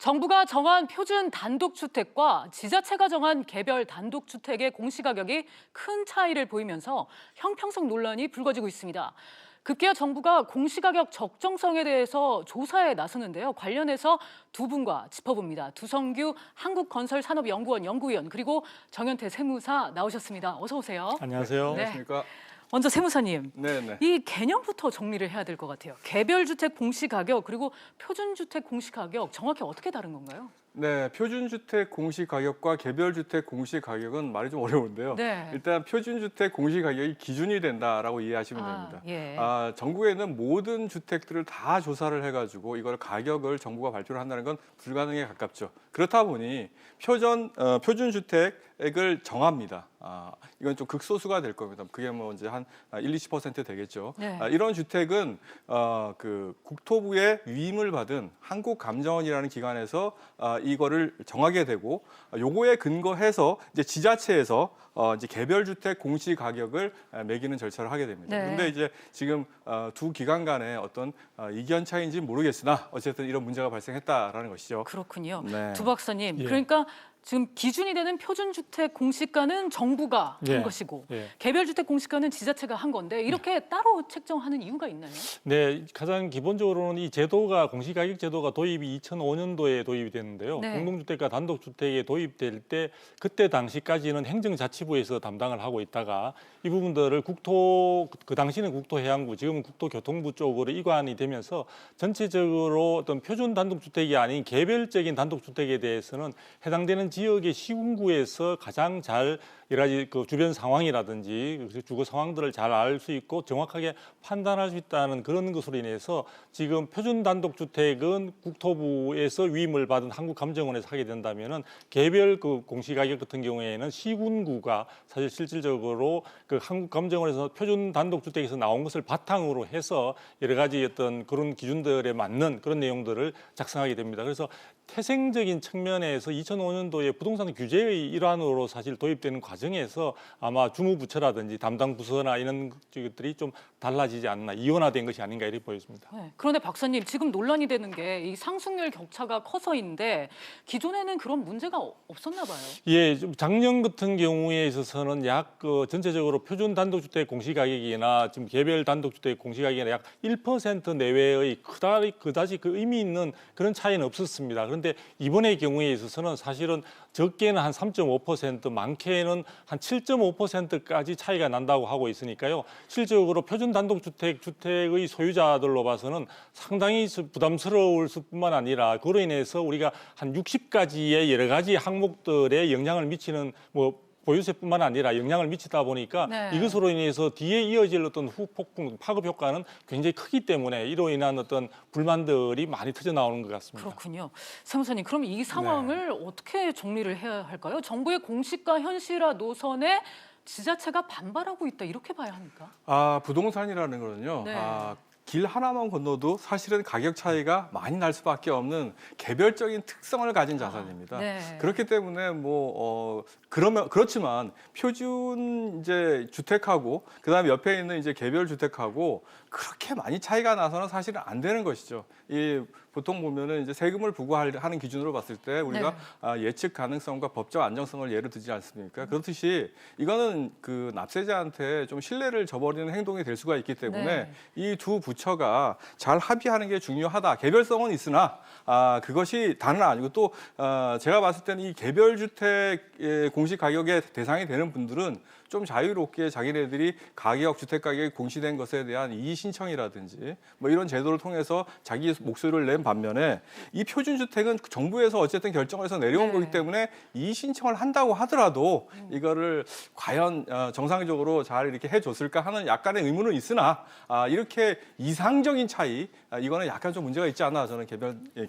정부가 정한 표준 단독주택과 지자체가 정한 개별 단독주택의 공시가격이 큰 차이를 보이면서 형평성 논란이 불거지고 있습니다. 급기야 정부가 공시가격 적정성에 대해서 조사에 나서는데요. 관련해서 두 분과 짚어봅니다. 두성규 한국건설산업연구원 연구위원 그리고 정현태 세무사 나오셨습니다. 어서 오세요. 안녕하세요. 네. 안녕하십니까? 먼저 세무사님, 네네. 이 개념부터 정리를 해야 될 것 같아요. 개별주택 공시가격 그리고 표준주택 공시가격 정확히 어떻게 다른 건가요? 네, 표준주택 공시가격과 개별주택 공시가격은 말이 좀 어려운데요. 네. 일단 표준주택 공시가격이 기준이 된다라고 이해하시면 됩니다. 예. 전국에는 모든 주택들을 다 조사를 해가지고 이걸 가격을 정부가 발표를 한다는 건 불가능에 가깝죠. 그렇다 보니 표준주택을 정합니다. 이건 좀 극소수가 될 겁니다. 그게 뭐 이제 한 20% 되겠죠. 네. 이런 주택은 그 국토부의 위임을 받은 한국감정원이라는 기관에서 이거를 정하게 되고 요거에 근거해서 이제 지자체에서 이제 개별주택 공시 가격을 매기는 절차를 하게 됩니다. 네. 그런데 이제 지금 두 기관 간의 어떤 이견 차이인지는 모르겠으나 어쨌든 이런 문제가 발생했다라는 것이죠. 그렇군요. 네. 두 박사님, 예. 그러니까 지금 기준이 되는 표준주택 공시가는 정부가 예. 한 것이고 예. 개별주택 공시가는 지자체가 한 건데 이렇게 따로 책정하는 이유가 있나요? 네, 가장 기본적으로는 이 제도가 공시가격 제도가 도입이 2005년도에 도입이 됐는데요. 네. 공동주택과 단독주택에 도입될 때 그때 당시까지는 행정자치부에서 담당을 하고 있다가 이 부분들을 그 당시는 국토해양부, 지금은 국토교통부 쪽으로 이관이 되면서 전체적으로 어떤 표준 단독주택이 아닌 개별적인 단독주택에 대해서는 해당되는 지역의 시군구에서 가장 잘 여러 가지 그 주변 상황이라든지 주거 상황들을 잘 알 수 있고 정확하게 판단할 수 있다는 그런 것으로 인해서 지금 표준 단독주택은 국토부에서 위임을 받은 한국감정원에서 하게 된다면은 개별 그 공시가격 같은 경우에는 시군구가 사실 실질적으로 그 한국감정원에서 표준 단독주택에서 나온 것을 바탕으로 해서 여러 가지 어떤 그런 기준들에 맞는 그런 내용들을 작성하게 됩니다. 그래서 태생적인 측면에서 2005년도에 부동산 규제의 일환으로 사실 도입되는 과정에서 아마 주무부처라든지 담당 부서나 이런 것들이 좀 달라지지 않나, 이원화된 것이 아닌가 이렇게 보여집니다. 네. 그런데 박사님, 지금 논란이 되는 게 이 상승률 격차가 커서인데 기존에는 그런 문제가 없었나 봐요. 예, 좀 작년 같은 경우에 있어서는 약 전체적으로 표준 단독주택 공시가격이나 지금 개별 단독주택 공시가격이나 약 1% 내외의 그다지 그 의미 있는 그런 차이는 없었습니다. 그런데 이번의 경우에 있어서는 사실은 적게는 한 3.5%, 많게는 한 7.5%까지 차이가 난다고 하고 있으니까요. 실질적으로 표준 단독주택의 소유자들로 봐서는 상당히 부담스러울 뿐만 아니라 그로 인해서 우리가 한 60가지의 여러 가지 항목들에 영향을 미치는 보유세뿐만 아니라 영향을 미치다 보니까 네. 이것으로 인해서 뒤에 이어질 어떤 후폭풍, 파급 효과는 굉장히 크기 때문에 이로 인한 어떤 불만들이 많이 터져 나오는 것 같습니다. 그렇군요. 세무사님, 그럼 이 상황을 어떻게 정리를 해야 할까요? 정부의 공시가 현실화 노선에 지자체가 반발하고 있다 이렇게 봐야 합니까? 부동산이라는 거는요. 네. 길 하나만 건너도 사실은 가격 차이가 많이 날 수밖에 없는 개별적인 특성을 가진 자산입니다. 네. 그렇기 때문에 그렇지만 표준 이제 주택하고 그다음에 옆에 있는 이제 개별 주택하고 그렇게 많이 차이가 나서는 사실은 안 되는 것이죠. 보통 보면은 이제 세금을 부과하는 기준으로 봤을 때 우리가 예측 가능성과 법적 안정성을 예를 들지 않습니까? 그렇듯이 이거는 그 납세자한테 좀 신뢰를 저버리는 행동이 될 수가 있기 때문에 네. 이 두 부처가 잘 합의하는 게 중요하다. 개별성은 있으나 그것이 다는 아니고 또 제가 봤을 때는 이 개별주택 공시 가격의 대상이 되는 분들은 좀 자유롭게 자기네들이 주택 가격이 공시된 것에 대한 이의 신청이라든지 뭐 이런 제도를 통해서 자기 목소리를 낸 반면에 이 표준주택은 정부에서 어쨌든 결정을 해서 내려온 거기 때문에 이의 신청을 한다고 하더라도 이거를 과연 정상적으로 잘 이렇게 해줬을까 하는 약간의 의문은 있으나 이렇게 이상적인 차이 이거는 약간 좀 문제가 있지 않나 저는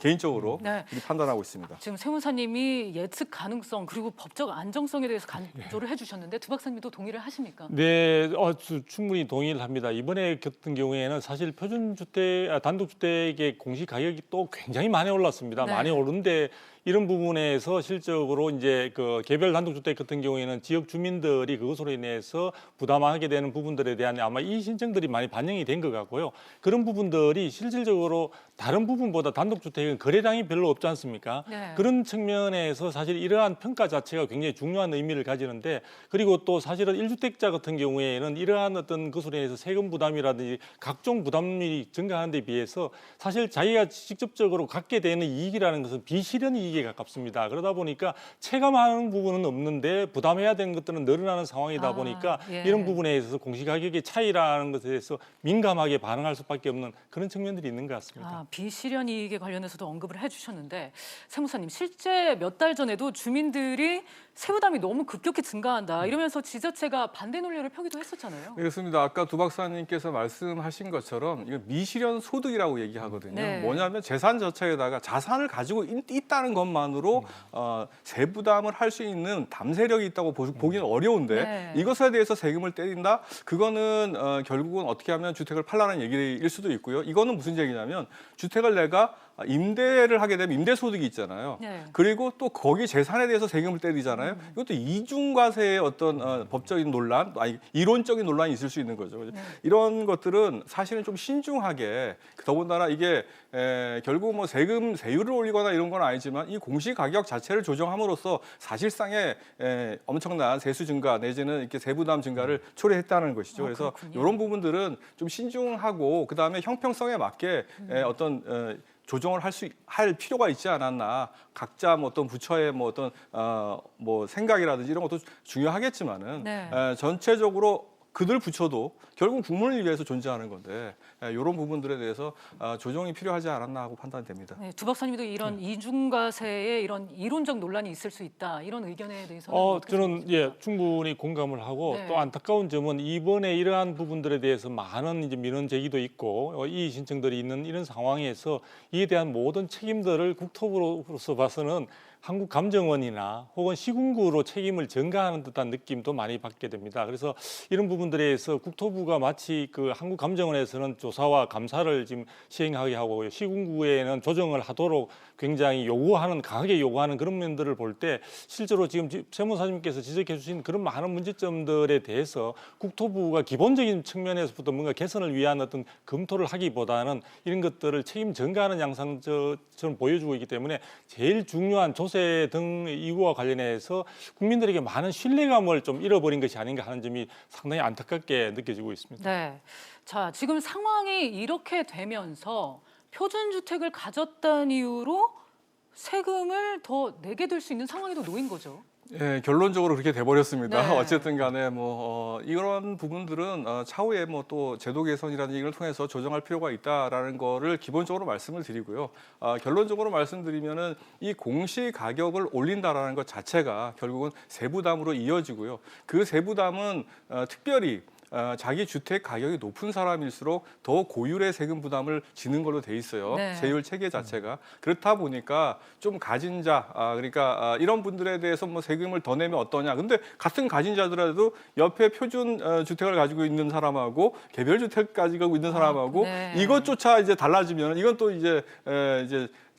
개인적으로 네. 이렇게 판단하고 있습니다. 지금 세무사님이 예측 가능성 그리고 법적 안정성에 대해서 강조를 해주셨는데 두 박사님도 동의를 하십니까? 네, 충분히 동의를 합니다. 이번에 같은 경우에는 사실 단독주택의 공시 가격이 또 굉장히 많이 올랐습니다. 네. 많이 오른데 이런 부분에서 실적으로 이제 그 개별 단독주택 같은 경우에는 지역 주민들이 그것으로 인해서 부담하게 되는 부분들에 대한 아마 이 신청들이 많이 반영이 된 것 같고요. 그런 부분들이 실질적으로 다른 부분보다 단독주택은 거래량이 별로 없지 않습니까? 네. 그런 측면에서 사실 이러한 평가 자체가 굉장히 중요한 의미를 가지는데, 그리고 또 사실은 1주택자 같은 경우에는 이러한 어떤 것으로 인해서 세금 부담이라든지 각종 부담이 증가하는 데 비해서 사실 자기가 직접적으로 갖게 되는 이익이라는 것은 비실현 이익에 가깝습니다. 그러다 보니까 체감하는 부분은 없는데 부담해야 되는 것들은 늘어나는 상황이다 보니까 예. 이런 부분에 있어서 공시가격의 차이라는 것에 대해서 민감하게 반응할 수밖에 없는 그런 측면들이 있는 것 같습니다. 비실현 이익에 관련해서도 언급을 해주셨는데 세무사님, 실제 몇 달 전에도 주민들이 세부담이 너무 급격히 증가한다 이러면서 지자체가 반대 논리를 펴기도 했었잖아요. 그렇습니다. 아까 두 박사님께서 말씀하신 것처럼 이거 미실현 소득이라고 얘기하거든요. 네. 뭐냐면 재산 자체에다가 자산을 가지고 있다는 것만으로 세부담을 할 수 있는 담세력이 있다고 보기는 어려운데 네. 이것에 대해서 세금을 때린다? 그거는 결국은 어떻게 하면 주택을 팔라는 얘기일 수도 있고요. 이거는 무슨 얘기냐면 주택을 내가 임대를 하게 되면 임대소득이 있잖아요. 네. 그리고 또 거기 재산에 대해서 세금을 때리잖아요. 이것도 이중과세의 어떤 법적인 논란, 아니 이론적인 논란이 있을 수 있는 거죠. 이런 것들은 사실은 좀 신중하게, 더군다나 이게 결국 뭐 세율을 올리거나 이런 건 아니지만 이 공시 가격 자체를 조정함으로써 사실상의 엄청난 세수 증가 내지는 이렇게 세부담 증가를 초래했다는 것이죠. 그래서 그렇군요. 이런 부분들은 좀 신중하고 그다음에 형평성에 맞게 어떤 조정을 할 필요가 있지 않았나. 각자 뭐 어떤 부처의 뭐 어떤 뭐 생각이라든지 이런 것도 중요하겠지만은 네. 전체적으로 그들 부처도 결국 국민을 위해서 존재하는 건데 이런 부분들에 대해서 조정이 필요하지 않았나 하고 판단됩니다. 네, 두 박사님도 이런 이중과세에 이런 이론적 논란이 있을 수 있다 이런 의견에 대해서는 어떻게 저는 생각하십니까? 충분히 공감을 하고 네. 또 안타까운 점은 이번에 이러한 부분들에 대해서 많은 이제 민원 제기도 있고 이의 신청들이 있는 이런 상황에서 이에 대한 모든 책임들을 국토부로서 봐서는 한국감정원이나 혹은 시군구로 책임을 전가하는 듯한 느낌도 많이 받게 됩니다. 그래서 이런 부분들에 대해서 국토부가 마치 그 한국감정원에서는 조사와 감사를 지금 시행하게 하고 시군구에는 조정을 하도록 굉장히 강하게 요구하는 그런 면들을 볼 때 실제로 지금 세무사님께서 지적해 주신 그런 많은 문제점들에 대해서 국토부가 기본적인 측면에서부터 뭔가 개선을 위한 어떤 검토를 하기보다는 이런 것들을 책임 전가하는 양상처럼 보여주고 있기 때문에 제일 중요한 조세 등 이유와 관련해서 국민들에게 많은 신뢰감을 좀 잃어버린 것이 아닌가 하는 점이 상당히 안타깝게 느껴지고 있습니다. 네. 자, 지금 상황이 이렇게 되면서 표준주택을 가졌다는 이유로 세금을 더 내게 될 수 있는 상황에도 놓인 거죠. 예, 결론적으로 그렇게 돼버렸습니다. 네. 어쨌든 간에 뭐 이런 부분들은 차후에 뭐 또 제도 개선이라는 얘기를 통해서 조정할 필요가 있다라는 거를 기본적으로 말씀을 드리고요. 결론적으로 말씀드리면은 이 공시 가격을 올린다라는 것 자체가 결국은 세부담으로 이어지고요. 그 세부담은 특별히 자기 주택 가격이 높은 사람일수록 더 고율의 세금 부담을 지는 걸로 돼 있어요. 네. 세율 체계 자체가. 그렇다 보니까 좀 가진 자, 그러니까 이런 분들에 대해서 뭐 세금을 더 내면 어떠냐. 근데 같은 가진 자들라도 옆에 표준 주택을 가지고 있는 사람하고 개별 주택 가지고 있는 사람하고 네. 이것조차 이제 달라지면 이건 또 이제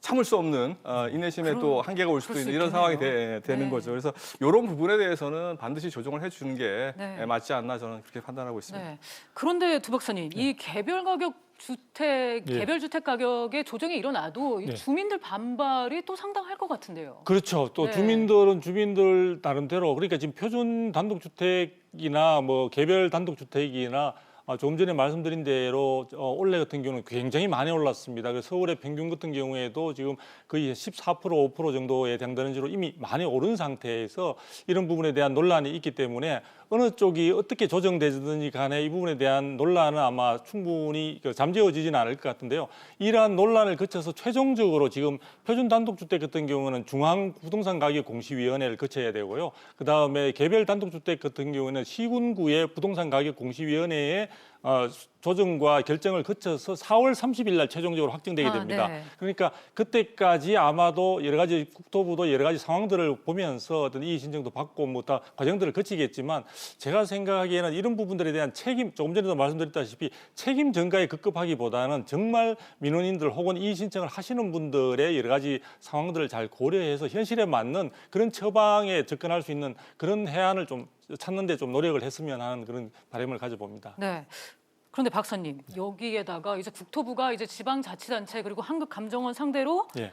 참을 수 없는 인내심에 또 한계가 올 수도 그럴 수 있는 이런 있겠네요. 상황이 되는 네. 거죠. 그래서 이런 부분에 대해서는 반드시 조정을 해주는 게 네. 맞지 않나 저는 그렇게 판단하고 있습니다. 네. 그런데 두 박사님, 이 개별 가격 주택, 예. 개별 주택 가격의 조정이 일어나도 이 네. 주민들 반발이 또 상당할 것 같은데요. 그렇죠. 또 네. 주민들은 주민들 나름대로, 그러니까 지금 표준 단독주택이나 뭐 개별 단독주택이나 조금 전에 말씀드린 대로 올해 같은 경우는 굉장히 많이 올랐습니다. 그래서 서울의 평균 같은 경우에도 지금 거의 14%, 5% 정도에 해당되는 지로 이미 많이 오른 상태에서 이런 부분에 대한 논란이 있기 때문에 어느 쪽이 어떻게 조정되든지 간에 이 부분에 대한 논란은 아마 충분히 잠재워지지는 않을 것 같은데요. 이러한 논란을 거쳐서 최종적으로 지금 표준 단독주택 같은 경우는 중앙부동산가격공시위원회를 거쳐야 되고요. 그다음에 개별 단독주택 같은 경우는 시군구의 부동산가격공시위원회에 조정과 결정을 거쳐서 4월 30일 날 최종적으로 확정되게 됩니다. 네. 그러니까 그때까지 아마도 여러 가지 국토부도 여러 가지 상황들을 보면서 어떤 이의 신청도 받고 뭐 다 과정들을 거치겠지만 제가 생각하기에는 이런 부분들에 대한 책임, 조금 전에도 말씀드렸다시피 책임 전가에 급급하기보다는 정말 민원인들 혹은 이의 신청을 하시는 분들의 여러 가지 상황들을 잘 고려해서 현실에 맞는 그런 처방에 접근할 수 있는 그런 해안을 좀 찾는 데 좀 노력을 했으면 하는 그런 바람을 가져봅니다. 네. 그런데 박사님, 여기에다가 이제 국토부가 이제 지방자치단체 그리고 한국감정원 상대로 예.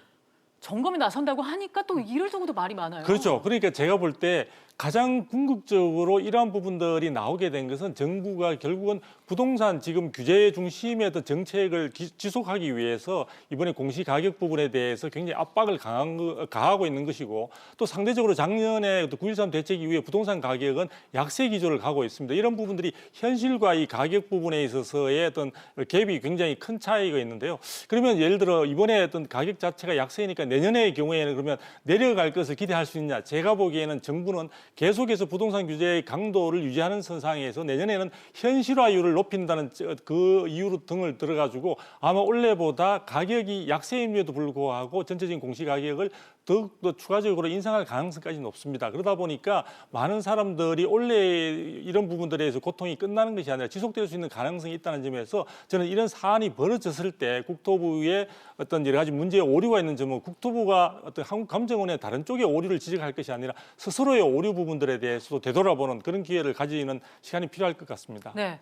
점검에 나선다고 하니까 또 이럴 정도도 말이 많아요. 그렇죠. 그러니까 제가 볼 때 가장 궁극적으로 이러한 부분들이 나오게 된 것은 정부가 결국은 부동산 지금 규제 중심의 어떤 정책을 지속하기 위해서 이번에 공시가격 부분에 대해서 굉장히 압박을 가하고 있는 것이고 또 상대적으로 작년에 9.13 대책 이후에 부동산 가격은 약세 기조를 가고 있습니다. 이런 부분들이 현실과 이 가격 부분에 있어서의 어떤 갭이 굉장히 큰 차이가 있는데요. 그러면 예를 들어 이번에 어떤 가격 자체가 약세니까 내년의 경우에는 그러면 내려갈 것을 기대할 수 있냐? 제가 보기에는 정부는 계속해서 부동산 규제의 강도를 유지하는 선상에서 내년에는 현실화율을 높인다는 그 이유로 등을 들어가지고 아마 올해보다 가격이 약세임에도 불구하고 전체적인 공시가격을 더욱더 추가적으로 인상할 가능성까지 높습니다. 그러다 보니까 많은 사람들이 올해 이런 부분들에 대해서 고통이 끝나는 것이 아니라 지속될 수 있는 가능성이 있다는 점에서 저는 이런 사안이 벌어졌을 때 국토부의 어떤 여러 가지 문제에 오류가 있는 점은 국토부가 어떤 한국감정원의 다른 쪽의 오류를 지적할 것이 아니라 스스로의 오류 부분들에 대해서도 되돌아보는 그런 기회를 가지는 시간이 필요할 것 같습니다. 네.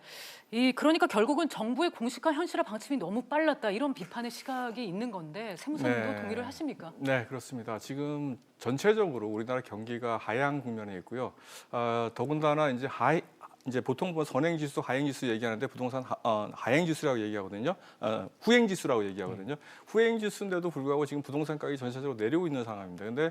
그러니까 결국은 정부의 공식화 현실화 방침이 너무 빨랐다 이런 비판의 시각이 있는 건데 세무사님도 네. 동의를 하십니까? 네, 그렇습니다. 지금 전체적으로 우리나라 경기가 하향 국면에 있고요. 더군다나 이제 보통 선행지수, 하행지수 얘기하는데 부동산 하행지수라고 얘기하거든요. 후행지수라고 얘기하거든요. 후행지수인데도 불구하고 지금 부동산 가격이 전체적으로 내리고 있는 상황입니다. 근데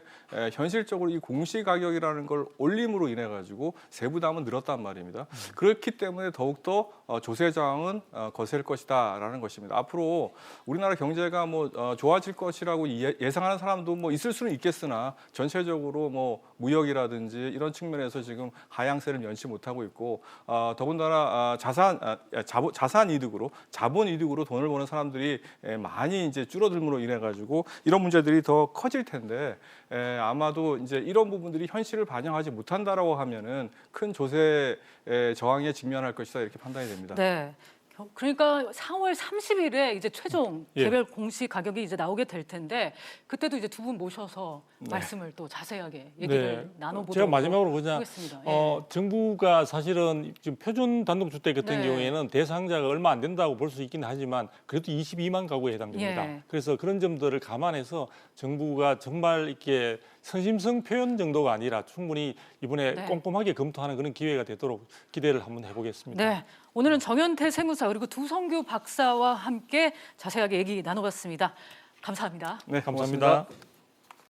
현실적으로 이 공시가격이라는 걸 올림으로 인해 가지고 세부담은 늘었단 말입니다. 그렇기 때문에 더욱더 조세 저항은 거셀 것이다라는 것입니다. 앞으로 우리나라 경제가 좋아질 것이라고 예상하는 사람도 있을 수는 있겠으나 전체적으로 무역이라든지 이런 측면에서 지금 하향세를 면치 못하고 있고 더군다나 자산 이득으로 자본 이득으로 돈을 버는 사람들이 많이 이제 줄어들므로 인해 가지고 이런 문제들이 더 커질 텐데 아마도 이제 이런 부분들이 현실을 반영하지 못한다라고 하면은 큰 조세 저항에 직면할 것이다 이렇게 판단이 됩니다. 네. 그러니까 4월 30일에 이제 최종 예. 개별 공시 가격이 이제 나오게 될 텐데 그때도 이제 두 분 모셔서 네. 말씀을 또 자세하게 얘기를 나눠보도록 제가 마지막으로 그냥 하겠습니다. 예. 정부가 사실은 지금 표준 단독주택 같은 네. 경우에는 대상자가 얼마 안 된다고 볼 수 있긴 하지만 그래도 22만 가구에 해당됩니다. 예. 그래서 그런 점들을 감안해서 정부가 정말 이렇게 선심성 표현 정도가 아니라 충분히 이번에 네. 꼼꼼하게 검토하는 그런 기회가 되도록 기대를 한번 해보겠습니다. 네, 오늘은 정현태 세무사 그리고 두성규 박사와 함께 자세하게 얘기 나눠봤습니다. 감사합니다. 네, 감사합니다. 고맙습니다.